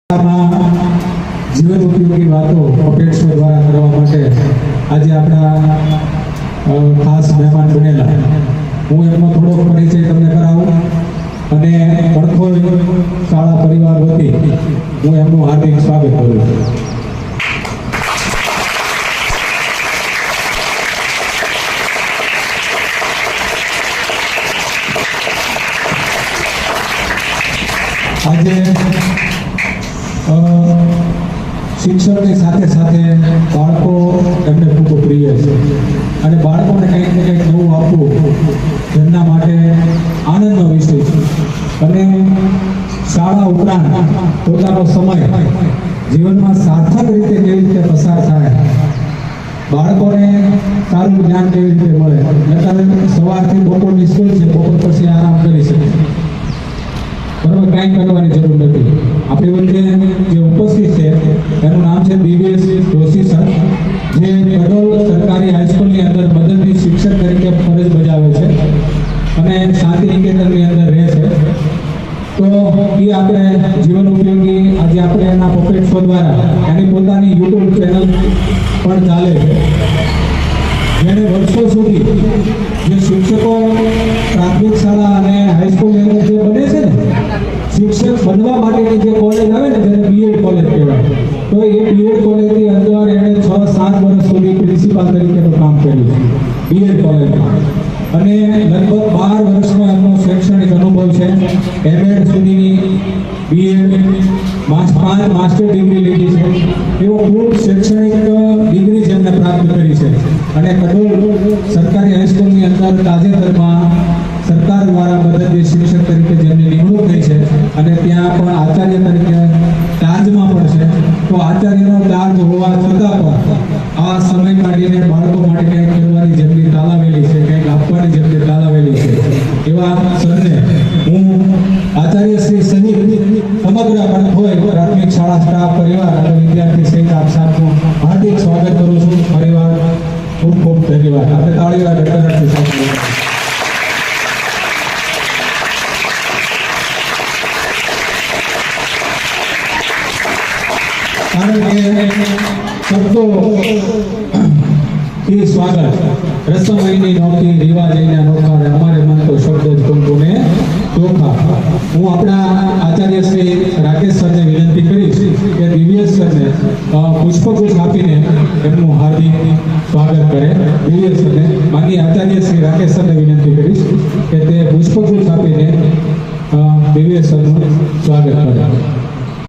જીવન ઉપયોગી વાતો પટેલ દ્વારા કરવા માટે આજે આપણા ખાસ મહેમાન બનેલા હું એમનો થોડોક પરિચય તમને કરાવું અને પડખોલ શાળા પરિવાર વતી હું એમનું હાર્દિક સ્વાગત કરું છું. આજે શિક્ષણની સાથે સાથે બાળકો એમને ખૂબ પ્રિય છે અને બાળકોને કંઈક ને કંઈક નવું આપવું તેમના માટે આનંદનો વિષય છે અને શાળા ઉપરાંત પોતાનો સમય જીવનમાં સાર્થક રીતે કેવી રીતે પસાર થાય, બાળકોને સારું જ્ઞાન કેવી રીતે મળે, એટલે સવારથી બપોરની સ્કૂલ છે, બપોર પછી આરામ કરી શકે બરાબર, કાંઈ કરવાની જરૂર નથી. આપણી વચ્ચે જે ઉપસ્થિત છે એનું નામ છે દિવ્યેશ જોશી સર, જે કડોલ સરકારી હાઈસ્કૂલની અંદર મદદનીશ શિક્ષક તરીકે ફરજ બજાવે છે અને શાંતિ નિકેતનની અંદર રહે છે. તો એ આપણે જીવન ઉપયોગી આજે આપણે એના પપેટ શો દ્વારા એની પોતાની યુટ્યુબ ચેનલ પણ ચાલે છે, જેને વર્ષો સુધી જે શિક્ષકો પ્રાથમિક શાળા અને હાઈસ્કૂલની અંદર જે બને છે ને, શિક્ષક બનવા માટેની જે કોલેજ આવે ને જેને બીએડ કોલેજ કહેવાય, તો એ બીએડ કોલેજની અંદર એણે 6-7 વર્ષ સુધી પ્રિન્સિપાલ તરીકેનું કામ કર્યું છે બીએડ કોલેજમાં અને લગભગ 12 વર્ષનો એમનો શૈક્ષણિક અનુભવ છે. એમએડ સુધીની બીએડ 5 માસ્ટર ડિગ્રી લીધી છે, એવો ખૂબ શૈક્ષણિક ડિગ્રી જેમને પ્રાપ્ત કરી છે અને કડોલ સરકારી હાઈસ્કૂલની અંદર તાજેતરમાં સરકાર દ્વારા મદદનીશ શિક્ષક તરીકે જેમની નિમણૂક થઈ છે અને ત્યાં પણ આચાર્ય તરીકે ચાર્જમાં પણ છે. તો આચાર્યનો ચાર્જ હોવા છતાં પણ આ સમય કાઢીને બાળકો માટે કંઈક કરવાની જેમની તાલાવેલી છે, કંઈક આપવાની જેમની તાલાવેલી છે, એવા સરને હું આચાર્ય શ્રી સહિત સમગ્ર પડખોલ પ્રાથમિક શાળા સ્ટાફ પરિવાર અને વિદ્યાર્થી સહિત આપ સૌનું હાર્દિક સ્વાગત કરું છું. પરિવાર ખૂબ ખૂબ ધન્યવાદ. આપણે તાળીઓ ગણગણાટથી સાથે શબ્દો એ સ્વાગત રસમયની નોખી રિવાજની અનોખા અમારે મન તો શબ્દ જ કંકુને ચોખા. હું આપણા આચાર્ય શ્રી રાકેશ સરને વિનંતી કરીશ કે દિવ્યેશ સરને પુષ્પગુચ્છ આપીને એમનું હાર્દિક સ્વાગત કરે. દિવ્યેશ સરને માનનીય આચાર્ય શ્રી રાકેશ સરને વિનંતી કરીશ કે તે પુષ્પગુચ્છ આપીને દિવ્યેશ સરનું સ્વાગત કરે.